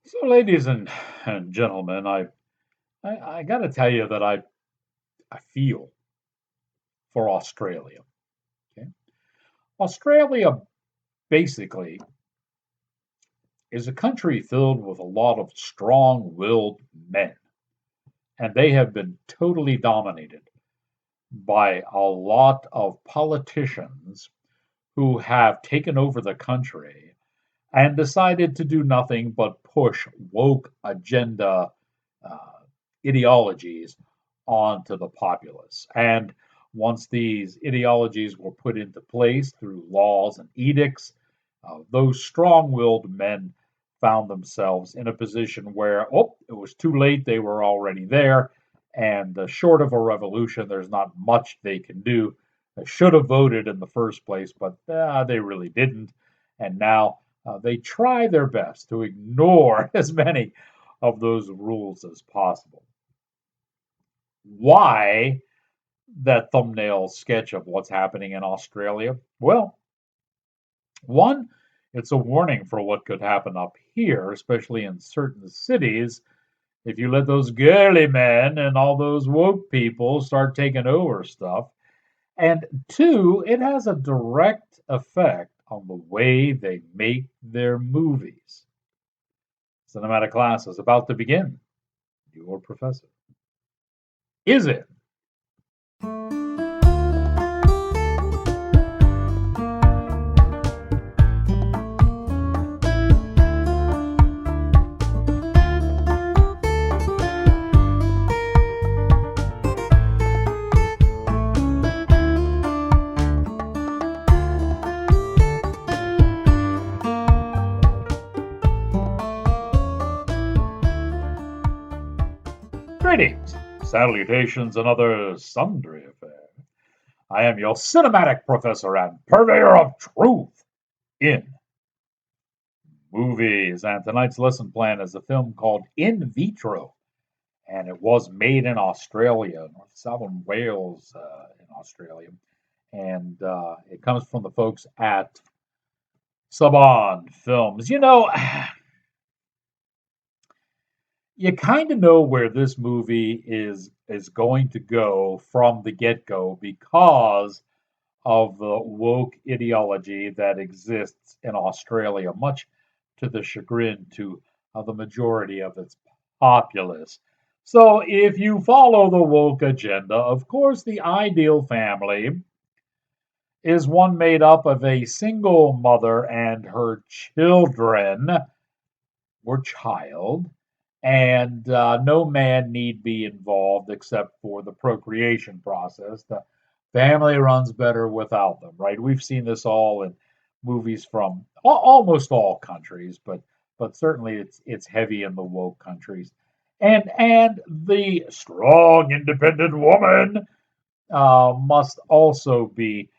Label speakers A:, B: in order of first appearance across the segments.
A: So, ladies and gentlemen, I got to tell you that I feel for Australia. Okay, Australia basically is a country filled with a lot of strong-willed men, and they have been totally dominated by a lot of politicians who have taken over the country and decided to do nothing but push woke agenda uh, ideologies onto the populace. And once these ideologies were put into place through laws and edicts, those strong willed men found themselves in a position where, oh, it was too late. They were already there. And short of a revolution, there's not much they can do. They should have voted in the first place, but they really didn't. And now they try their best to ignore as many of those rules as possible. Why that thumbnail sketch of what's happening in Australia? Well, one, it's a warning for what could happen up here, especially in certain cities, if you let those girly men and all those woke people start taking over stuff. And two, it has a direct effect on the way they make their movies. Cinematic class is about to begin. Your professor. Is it? Greetings, salutations, and other sundry affairs. I am your cinematic professor and purveyor of truth in movies. And tonight's lesson plan is a film called In Vitro, and it was made in Australia, North Southern Wales, in Australia. And it comes from the folks at Saban Films. You kind of know where this movie is going to go from the get-go because of the woke ideology that exists in Australia, much to the chagrin to the majority of its populace. So, if you follow the woke agenda, of course, the ideal family is one made up of a single mother and her children or child, and no man need be involved except for the procreation process. The family runs better without them, right? We've seen this all in movies from almost all countries, but certainly it's heavy in the woke countries. And the strong, independent woman must also be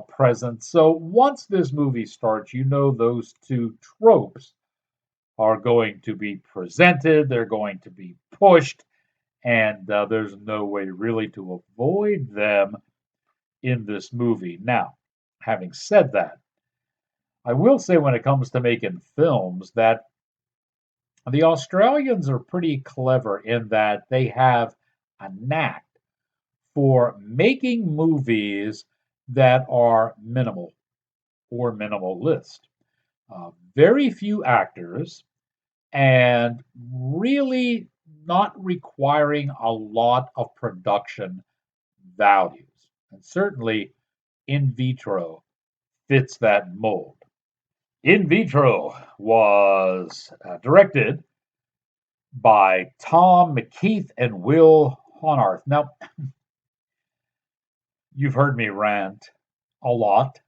A: present. So once this movie starts, you know those two tropes are going to be presented, they're going to be pushed, and there's no way really to avoid them in this movie. Now, having said that, I will say when it comes to making films that the Australians are pretty clever in that they have a knack for making movies that are minimal or minimalist. Very few actors, and really not requiring a lot of production values. And certainly In Vitro fits that mold. In Vitro was directed by Tom McKeith and Will Honarth. Now, you've heard me rant a lot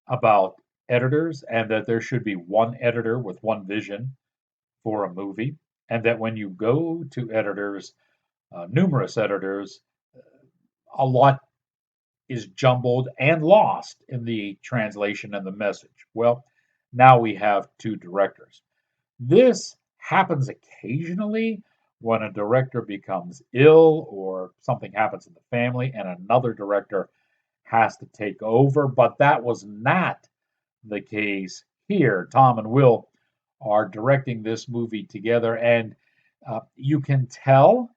A: about editors and that there should be one editor with one vision for a movie, and that when you go to editors, numerous editors, a lot is jumbled and lost in the translation and the message. Well, now we have two directors. This happens occasionally when a director becomes ill or something happens in the family and another director has to take over, but that was not the case here. Tom and Will are directing this movie together, and you can tell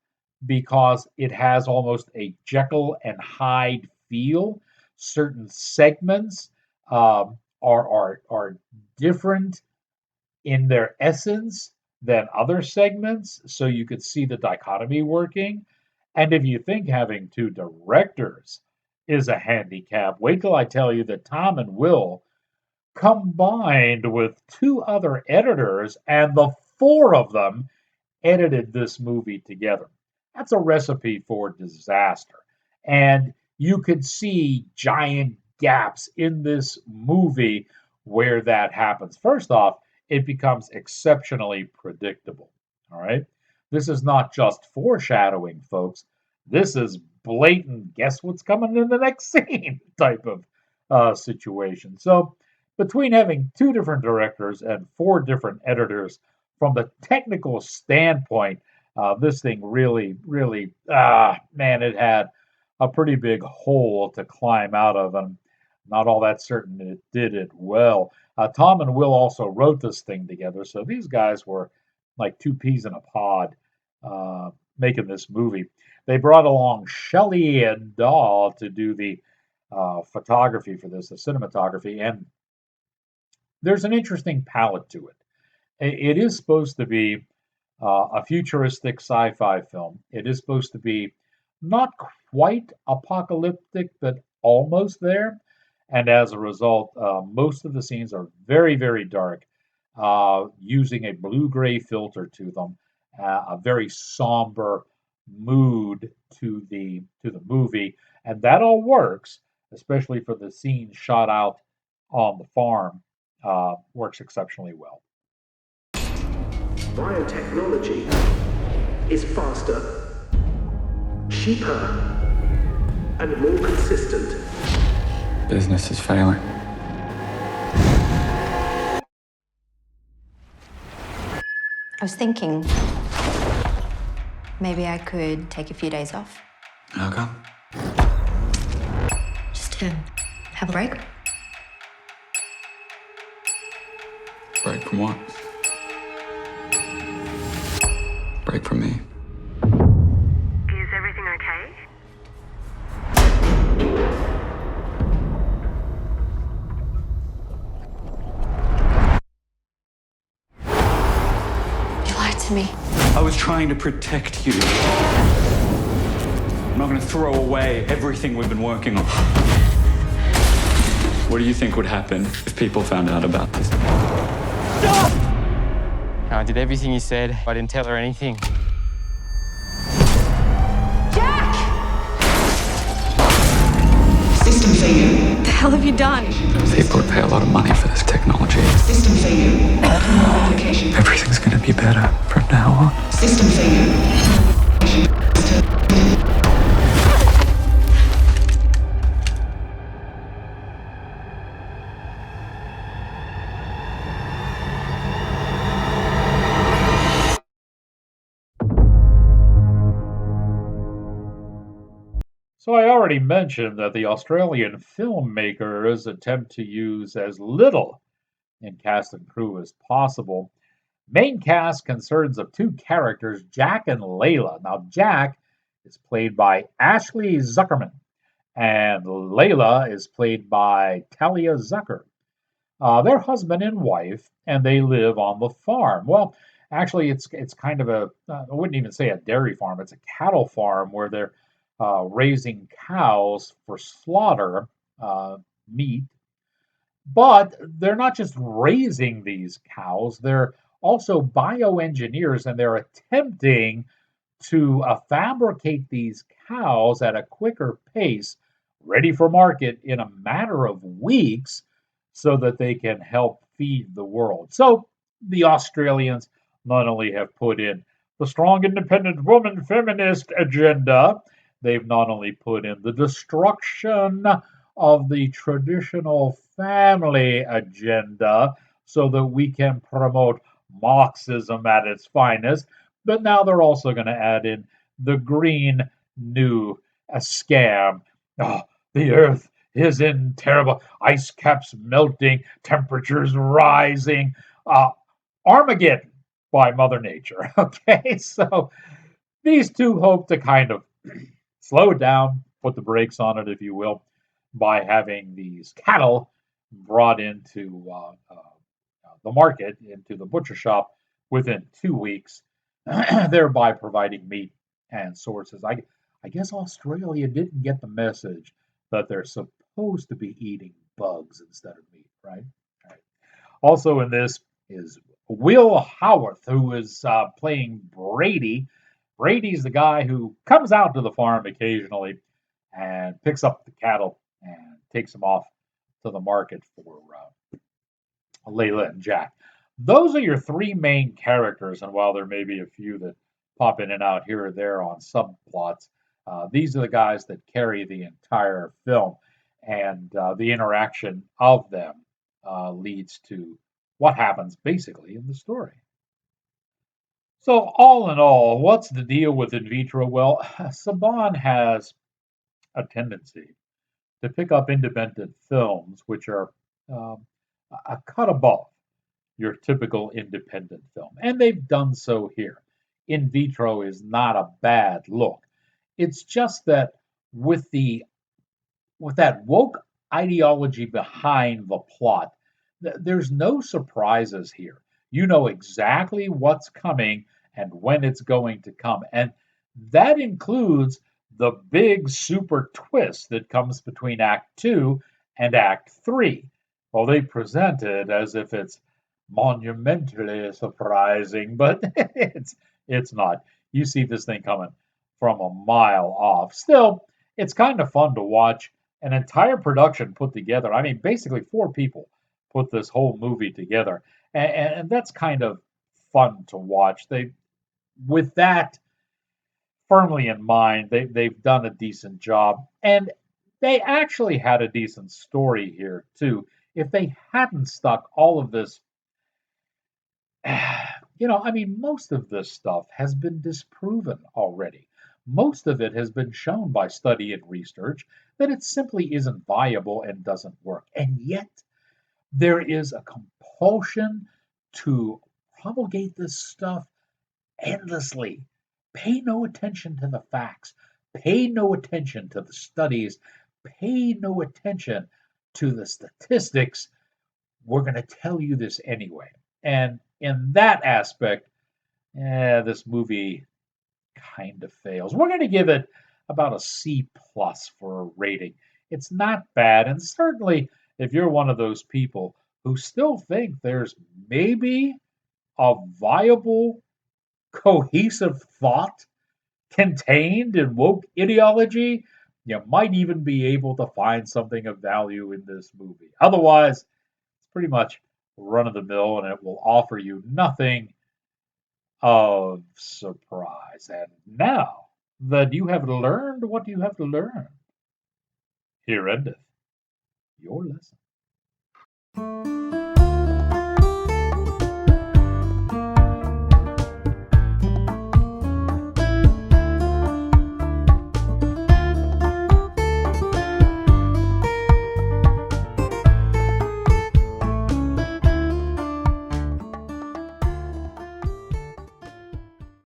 A: because it has almost a Jekyll and Hyde feel. Certain segments are different in their essence than other segments, so you could see the dichotomy working. And if you think having two directors is a handicap, wait till I tell you that Tom and Will combined with two other editors, and the four of them edited this movie together. That's a recipe for disaster. And you could see giant gaps in this movie where that happens. First off, it becomes exceptionally predictable. All right. This is not just foreshadowing, folks. This is blatant, guess what's coming in the next scene type of situation. So, between having two different directors and four different editors, from the technical standpoint, this thing really, man, it had a pretty big hole to climb out of, and not all that certain it did it well. Tom and Will also wrote this thing together, so these guys were like two peas in a pod making this movie. They brought along Shelley and Dahl to do the photography for this, the cinematography, and there's an interesting palette to it. It is supposed to be a futuristic sci fi film. It is supposed to be not quite apocalyptic, but almost there. And as a result, most of the scenes are very dark, using a blue gray filter to them, a very somber mood to the movie, and that all works, especially for the scenes shot out on the farm. Works exceptionally well.
B: Biotechnology is faster, cheaper, and more consistent.
C: Business is failing.
D: I was thinking maybe I could take a few days off.
C: How come?
D: Just to have a break.
C: Break from what? Break from me.
B: Is everything okay?
D: You lied to me.
C: I was trying to protect you. I'm not going to throw away everything we've been working on. What do you think would happen if people found out about this?
E: I did everything he said. I didn't tell her anything.
F: System failure.
D: What the hell have you done?
C: People would pay a lot of money for this technology.
F: System failure. Application.
C: Everything's going to be better from now on.
F: System failure.
A: So I already mentioned that the Australian filmmakers attempt to use as little in cast and crew as possible. Main cast concerns of two characters, Jack and Layla. Now, Jack is played by Ashley Zuckerman, and Layla is played by Talia Zucker. They're husband and wife, and they live on the farm. Well, actually, it's kind of I wouldn't even say a dairy farm. It's a cattle farm where they're raising cows for slaughter meat. But they're not just raising these cows; they're also bioengineers, and they're attempting to fabricate these cows at a quicker pace, ready for market in a matter of weeks, so that they can help feed the world. So the Australians not only have put in the strong, independent woman feminist agenda, they've not only put in the destruction of the traditional family agenda so that we can promote Marxism at its finest, but now they're also going to add in the green new scam. Oh, the earth is in terrible ice caps melting, temperatures rising. Armageddon by Mother Nature. Okay, so these two hope to kind of slow it down, put the brakes on it, if you will, by having these cattle brought into the market, into the butcher shop within 2 weeks, thereby providing meat and sources. I guess Australia didn't get the message that they're supposed to be eating bugs instead of meat, right? Right. Also in this is Will Howarth, who is playing Brady. Brady's the guy who comes out to the farm occasionally and picks up the cattle and takes them off to the market for Layla and Jack. Those are your three main characters, and while there may be a few that pop in and out here or there on subplots, these are the guys that carry the entire film, and the interaction of them leads to what happens basically in the story. So, all in all, what's the deal with In Vitro? Well, Saban has a tendency to pick up independent films which are um, a cut above your typical independent film. And they've done so here. In Vitro is not a bad look. It's just that with the with that woke ideology behind the plot, there's no surprises here. You know exactly what's coming and when it's going to come. And that includes the big super twist that comes between Act 2 and Act 3. Well, they present it as if it's monumentally surprising, but it's not. You see this thing coming from a mile off. Still, it's kind of fun to watch an entire production put together. I mean, basically, four people put this whole movie together, and that's kind of fun to watch. They, with that firmly in mind, they've done a decent job, and they actually had a decent story here too. If they hadn't stuck all of this, I mean, most of this stuff has been disproven already. Most of it has been shown by study and research that it simply isn't viable and doesn't work. And yet, there is a compulsion to promulgate this stuff endlessly. Pay no attention to the facts, pay no attention to the studies, pay no attention to the statistics. We're going to tell you this anyway. And in that aspect, this movie kind of fails. We're going to give it about a C plus for a rating. It's not bad, and certainly if you're one of those people who still think there's maybe a viable, cohesive thought contained in woke ideology, you might even be able to find something of value in this movie. Otherwise, it's pretty much run of the mill, and it will offer you nothing of surprise. And now that you have learned what you have learned, here endeth your lesson.